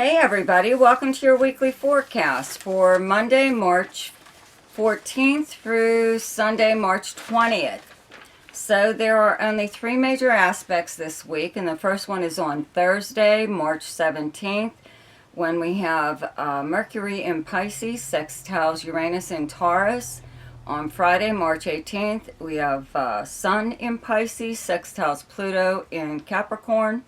Hey everybody, welcome to your weekly forecast for Monday, March 14th through Sunday, March 20th. So there are only three major aspects this week, and the first one is on Thursday, March 17th, when we have Mercury in Pisces, sextiles Uranus in Taurus. On Friday, March 18th, we have Sun in Pisces, sextiles Pluto in Capricorn.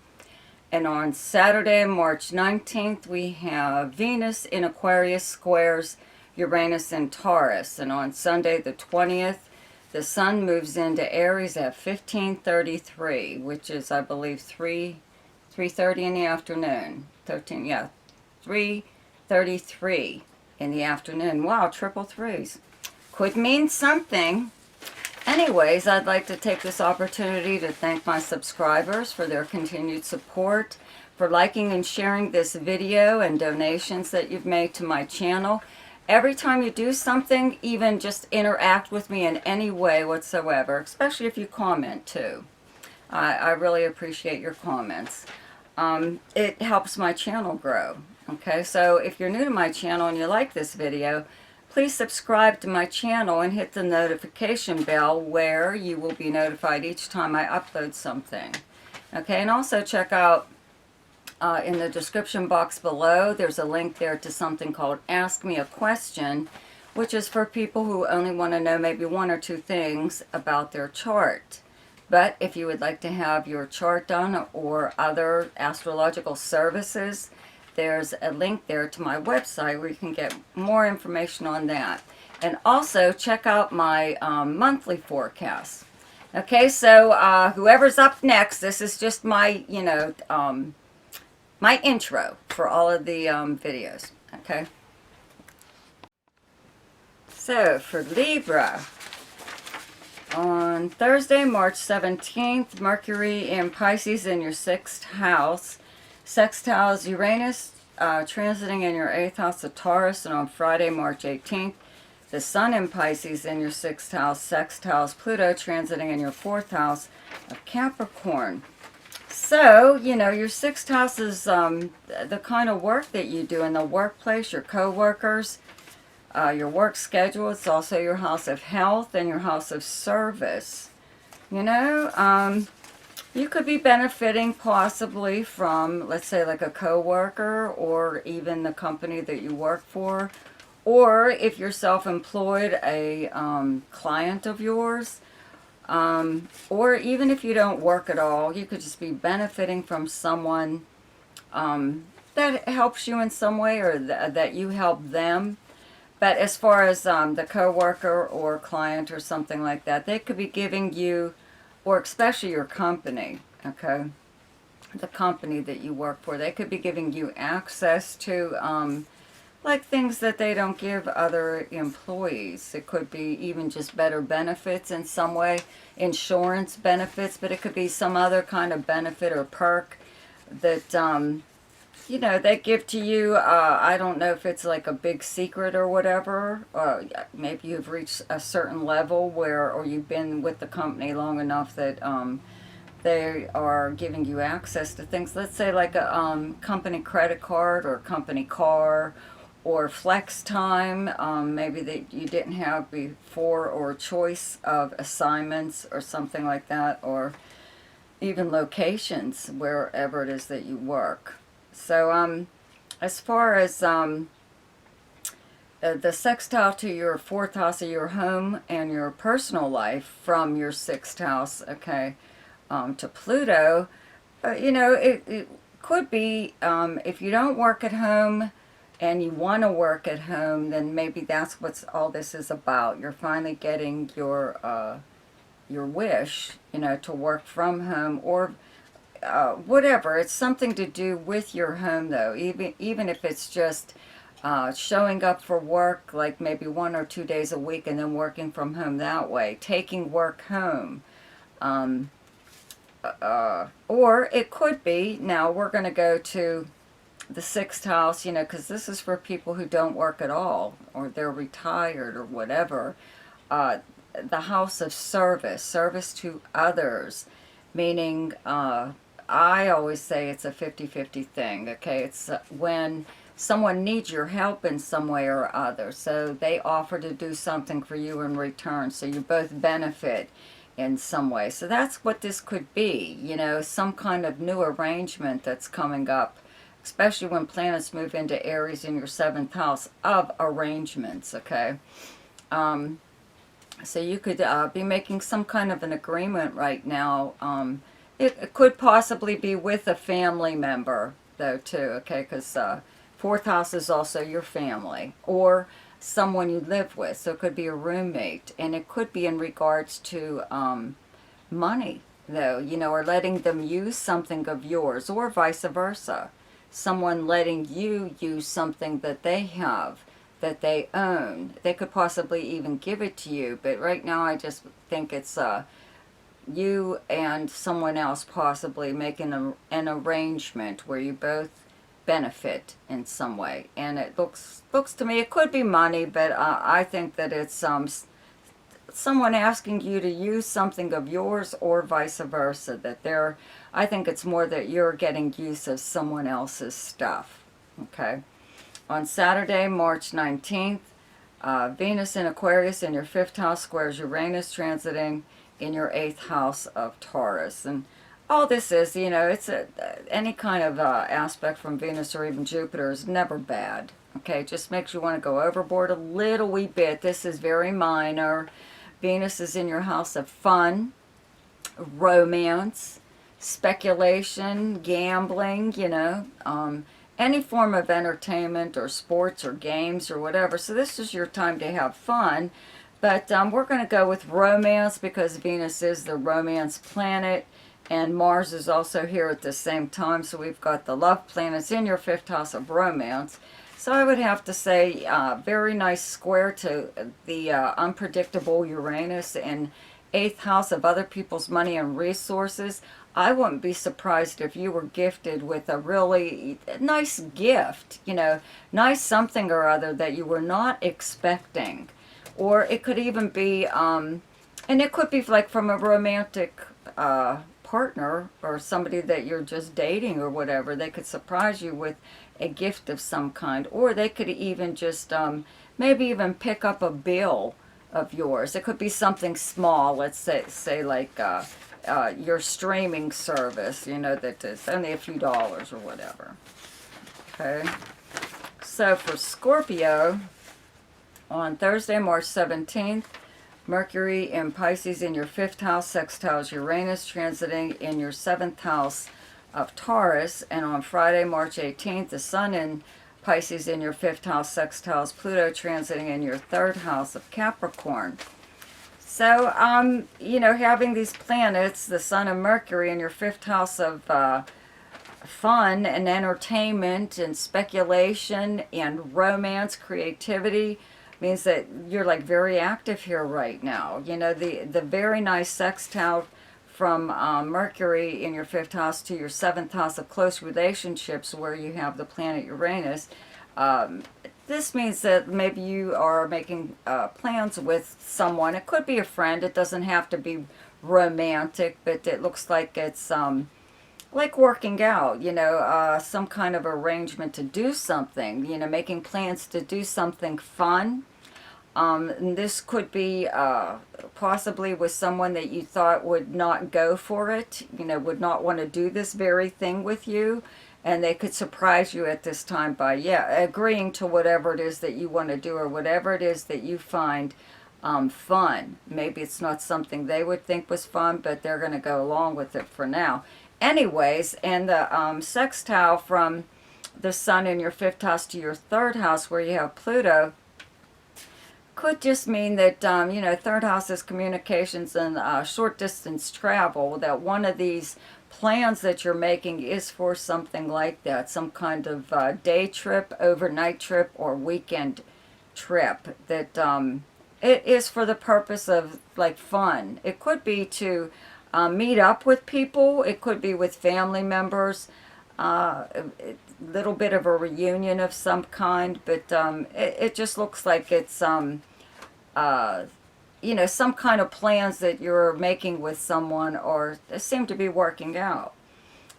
And on Saturday, March 19th, we have Venus in Aquarius squares Uranus in Taurus. And on Sunday, the 20th, the Sun moves into Aries at 15:33, which is, I believe, 3:30 in the afternoon. 3:33 in the afternoon. Wow, triple threes. Could mean something. Anyways, I'd like to take this opportunity to thank my subscribers for their continued support, for liking and sharing this video, and donations that you've made to my channel. Every time you do something, even just interact with me in any way whatsoever, especially if you comment too. I really appreciate your comments. It helps my channel grow. Okay, so if you're new to my channel and you like this video, please subscribe to my channel and hit the notification bell where you will be notified each time I upload something. Okay, and also check out in the description box below, there's a link there to something called Ask Me a Question, which is for people who only want to know maybe one or two things about their chart. But if you would like to have your chart done or other astrological services, there's a link there to my website where you can get more information on that. And also check out my monthly forecast. Okay, so whoever's up next, this is just my, my intro for all of the videos. Okay. So for Libra, on Thursday, March 17th, Mercury in Pisces in your 6th house. Sextiles Uranus transiting in your 8th house of Taurus, and on Friday, March 18th, the Sun in Pisces in your 6th house, sextiles Pluto transiting in your 4th house of Capricorn. So, your 6th house is the kind of work that you do in the workplace, your co-workers, your work schedule. It's also your house of health and your house of service. You could be benefiting possibly from, let's say, like a coworker or even the company that you work for. Or if you're self-employed, a client of yours. Or even if you don't work at all, you could just be benefiting from someone that helps you in some way, or that you help them. But as far as the coworker or client or something like that, they could be giving you, or especially your company, okay, the company that you work for, they could be giving you access to, like things that they don't give other employees. It could be even just better benefits in some way, insurance benefits, but it could be some other kind of benefit or perk that, they give to you. I don't know if it's like a big secret or whatever. Maybe you've reached a certain level or you've been with the company long enough that they are giving you access to things. Let's say like a company credit card or company car, or flex time, maybe that you didn't have before, or choice of assignments or something like that, or even locations wherever it is that you work. So as far as the sextile to your 4th house of your home and your personal life from your 6th house, okay, to Pluto, it could be if you don't work at home and you want to work at home, then maybe that's what all this is about. You're finally getting your wish, to work from home, or whatever. It's something to do with your home, though. Even if it's just showing up for work, like maybe 1 or 2 days a week, and then working from home that way, taking work home. Or it could be, now we're going to go to the 6th house, because this is for people who don't work at all, or they're retired or whatever. The house of service to others, meaning I always say it's a 50-50 thing, okay? It's when someone needs your help in some way or other. So they offer to do something for you in return. So you both benefit in some way. So that's what this could be, you know, some kind of new arrangement that's coming up, especially when planets move into Aries in your 7th house of arrangements, okay? So you could be making some kind of an agreement right now. It could possibly be with a family member, though, too, okay? Because 4th house is also your family or someone you live with. So it could be a roommate. And it could be in regards to money, though, you know, or letting them use something of yours or vice versa. Someone letting you use something that they have, that they own. They could possibly even give it to you, but right now I just think it's you and someone else possibly making an arrangement where you both benefit in some way. And it looks to me, it could be money, but I think that it's someone asking you to use something of yours or vice versa. That they're, I think it's more that you're getting use of someone else's stuff. Okay. On Saturday, March 19th, Venus in Aquarius in your 5th house squares Uranus transiting in your 8th house of Taurus. And all this is, you know, it's any kind of aspect from Venus or even Jupiter is never bad. Okay, it just makes you want to go overboard a little wee bit. This is very minor. Venus is in your house of fun, romance, speculation, gambling, you know, any form of entertainment or sports or games or whatever. So this is your time to have fun. But we're going to go with romance because Venus is the romance planet. And Mars is also here at the same time. So we've got the love planets in your 5th house of romance. So I would have to say very nice square to the unpredictable Uranus and 8th house of other people's money and resources. I wouldn't be surprised if you were gifted with a really nice gift, you know, nice something or other that you were not expecting. Or it could even be, and it could be like from a romantic partner or somebody that you're just dating or whatever. They could surprise you with a gift of some kind. Or they could even just maybe even pick up a bill of yours. It could be something small, let's say like your streaming service, you know, that is only a few dollars or whatever. Okay. So for Scorpio, on Thursday, March 17th, Mercury in Pisces in your 5th house sextiles Uranus transiting in your 7th house of Taurus. And on Friday, March 18th, the Sun in Pisces in your 5th house sextiles Pluto transiting in your 3rd house of Capricorn. So, you know, having these planets, the Sun and Mercury in your 5th house of fun and entertainment and speculation and romance, creativity, means that you're like very active here right now. You know, the very nice sextile from Mercury in your 5th house to your 7th house of close relationships where you have the planet Uranus. This means that maybe you are making plans with someone. It could be a friend. It doesn't have to be romantic, but it looks like it's like working out, you know, some kind of arrangement to do something, you know, making plans to do something fun. And this could be possibly with someone that you thought would not go for it, you know, would not want to do this very thing with you. And they could surprise you at this time by, agreeing to whatever it is that you want to do or whatever it is that you find fun. Maybe it's not something they would think was fun, but they're going to go along with it for now. Anyways, and the sextile from the Sun in your 5th house to your 3rd house where you have Pluto could just mean that, you know, 3rd house is communications and short distance travel, that one of these plans that you're making is for something like that, some kind of day trip, overnight trip, or weekend trip, that it is for the purpose of like fun. It could be to meet up with people, it could be with family members, little bit of a reunion of some kind, but it just looks like it's you know, some kind of plans that you're making with someone or seem to be working out.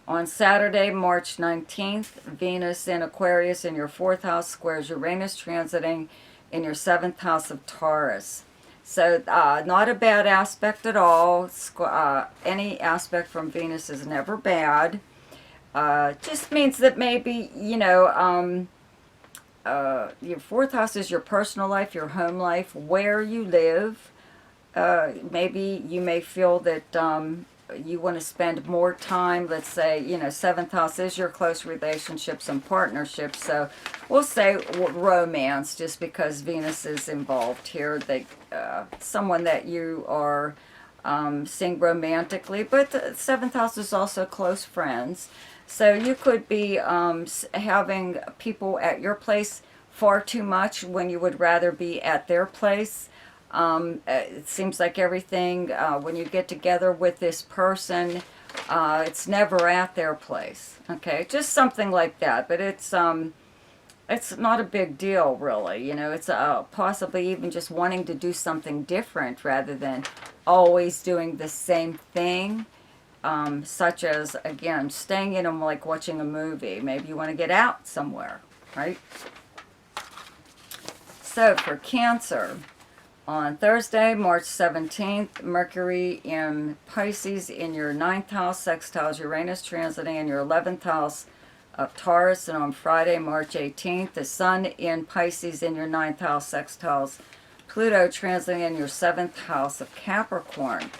On Saturday, March 19th, Venus in Aquarius in your 4th house squares Uranus transiting in your 7th house of Taurus. So not a bad aspect at all. Any aspect from Venus is never bad. Just means that maybe, your 4th house is your personal life, your home life, where you live. Maybe you may feel that you want to spend more time. Let's say, 7th house is your close relationships and partnerships. So we'll say romance, just because Venus is involved here. Someone that you are seeing romantically. But the 7th house is also close friends. So you could be having people at your place far too much when you would rather be at their place. It seems like everything, when you get together with this person, it's never at their place. Okay, just something like that. But it's not a big deal, really. It's possibly even just wanting to do something different rather than always doing the same thing. Such as, again, staying in them like watching a movie. Maybe you want to get out somewhere, right? So for Cancer, on Thursday, March 17th, Mercury in Pisces in your 9th house, sextiles Uranus transiting in your 11th house of Taurus. And on Friday, March 18th, the Sun in Pisces in your 9th house, sextiles Pluto transiting in your 7th house of Capricorn.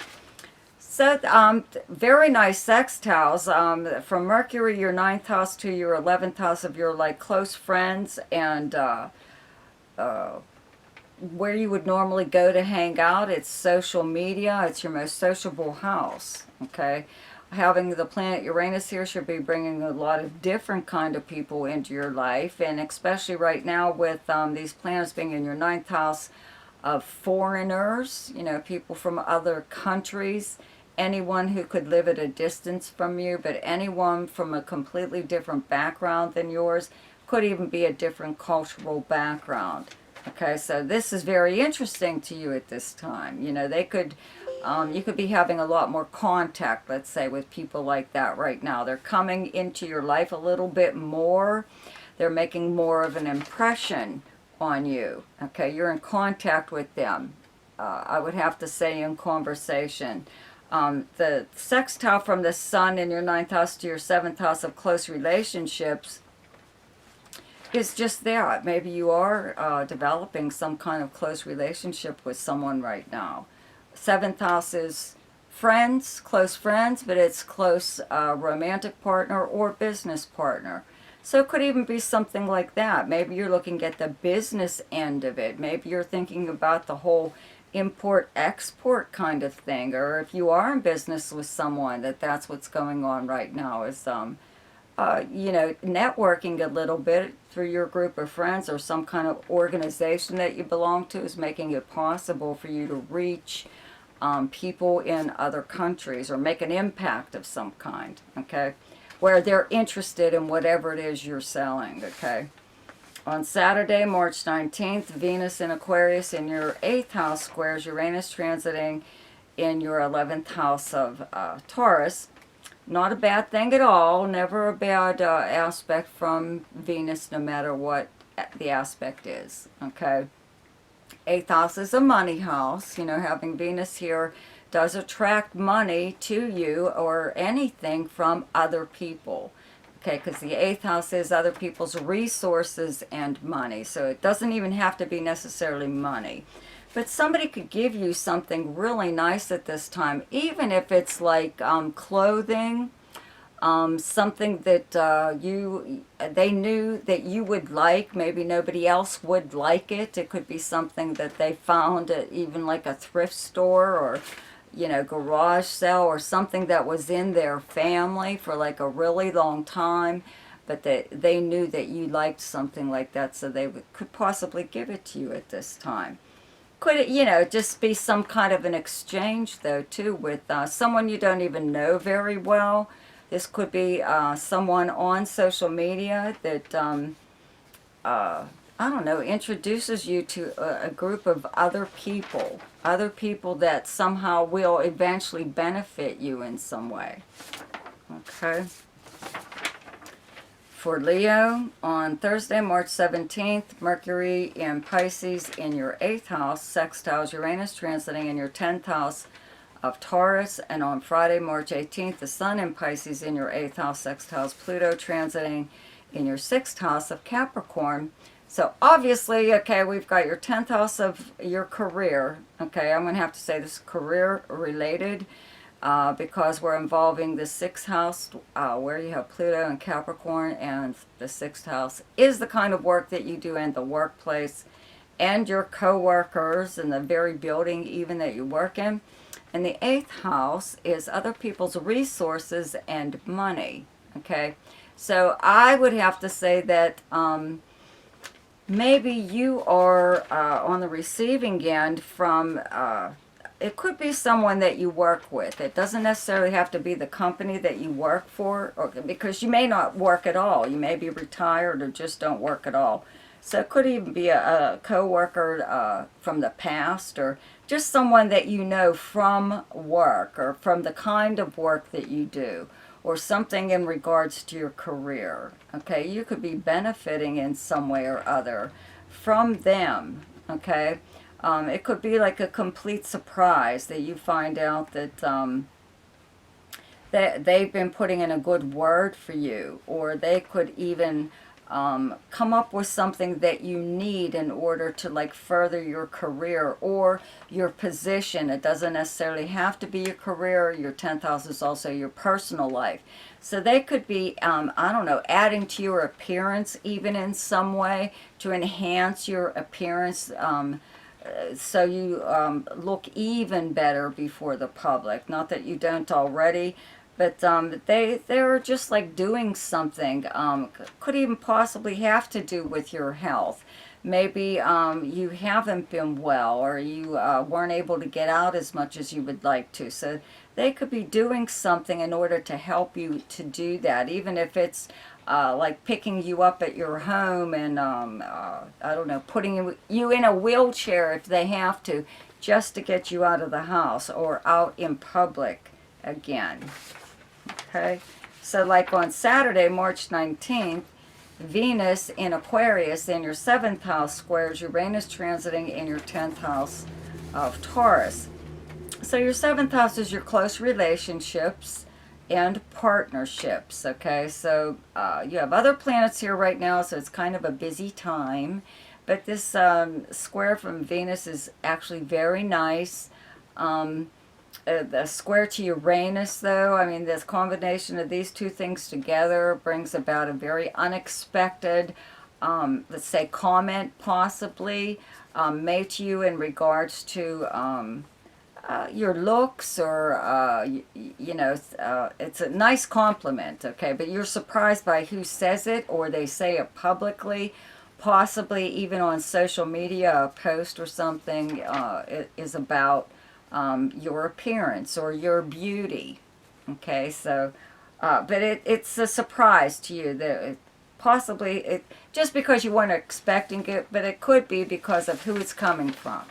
So, very nice sextiles from Mercury, your 9th house, to your 11th house of your, close friends and where you would normally go to hang out. It's social media. It's your most sociable house, okay? Having the planet Uranus here should be bringing a lot of different kind of people into your life, and especially right now with these planets being in your 9th house of foreigners, people from other countries. Anyone who could live at a distance from you, but anyone from a completely different background than yours, could even be a different cultural background. Okay, so this is very interesting to you at this time. They could, you could be having a lot more contact, let's say, with people like that right now. They're coming into your life a little bit more. They're making more of an impression on you. Okay, you're in contact with them. I would have to say in conversation. The sextile from the Sun in your 9th house to your 7th house of close relationships is just that. Maybe you are developing some kind of close relationship with someone right now. 7th house is friends, close friends, but it's close romantic partner or business partner. So it could even be something like that. Maybe you're looking at the business end of it. Maybe you're thinking about the whole import-export kind of thing, or if you are in business with someone, that's what's going on right now, is networking a little bit through your group of friends or some kind of organization that you belong to is making it possible for you to reach people in other countries or make an impact of some kind, okay, where they're interested in whatever it is you're selling, okay. On Saturday, March 19th, Venus in Aquarius in your 8th house squares Uranus transiting in your 11th house of Taurus. Not a bad thing at all. Never a bad aspect from Venus, no matter what the aspect is. Okay. 8th house is a money house. Having Venus here does attract money to you or anything from other people. Okay, because the 8th house is other people's resources and money. So it doesn't even have to be necessarily money. But somebody could give you something really nice at this time, even if it's like clothing, something that they knew that you would like. Maybe nobody else would like it. It could be something that they found at even like a thrift store or garage sale, or something that was in their family for like a really long time, but they knew that you liked something like that, so they could possibly give it to you at this time. Could it, just be some kind of an exchange, though, too, with someone you don't even know very well. This could be someone on social media that I don't know, introduces you to a group of other people that somehow will eventually benefit you in some way. Okay. for Leo, on Thursday, March 17th, Mercury in Pisces in your 8th house, sextiles Uranus transiting in your 10th house of Taurus. And on Friday, March 18th, the Sun in Pisces in your 8th house, sextiles Pluto transiting in your 6th house of Capricorn. So obviously, okay, we've got your 10th house of your career. Okay, I'm going to have to say this is career related because we're involving the 6th house where you have Pluto and Capricorn, and the 6th house is the kind of work that you do in the workplace and your co-workers and the very building even that you work in. And the 8th house is other people's resources and money. Okay, so I would have to say that maybe you are on the receiving end from, it could be someone that you work with. It doesn't necessarily have to be the company that you work for, or, because you may not work at all. You may be retired or just don't work at all. So it could even be a co-worker from the past, or just someone that you know from work or from the kind of work that you do, or something in regards to your career. Okay, you could be benefiting in some way or other from them. Okay, it could be like a complete surprise that you find out that they've been putting in a good word for you, or they could even come up with something that you need in order to like further your career or your position. It doesn't necessarily have to be your career. Your 10th house is also your personal life. So they could be, I don't know, adding to your appearance even in some way to enhance your appearance, so you look even better before the public. Not that you don't already, but they're just like doing something. Could even possibly have to do with your health. Maybe you haven't been well, or you weren't able to get out as much as you would like to. So they could be doing something in order to help you to do that, even if it's like picking you up at your home and, I don't know, putting you in a wheelchair if they have to, just to get you out of the house or out in public again. Okay, so like on Saturday, March 19th, Venus in Aquarius in your 7th house squares Uranus transiting in your 10th house of Taurus. So your 7th house is your close relationships and partnerships. Okay, so you have other planets here right now, so it's kind of a busy time. But this square from Venus is actually very nice. The square to Uranus, though, I mean, this combination of these two things together brings about a very unexpected, let's say, comment possibly made to you in regards to your looks, or, you know, it's a nice compliment, okay, but you're surprised by who says it, or they say it publicly, possibly even on social media, a post or something is about your appearance or your beauty. Okay, so but it's a surprise to you that possibly just because you weren't expecting it, but it could be because of who it's coming from.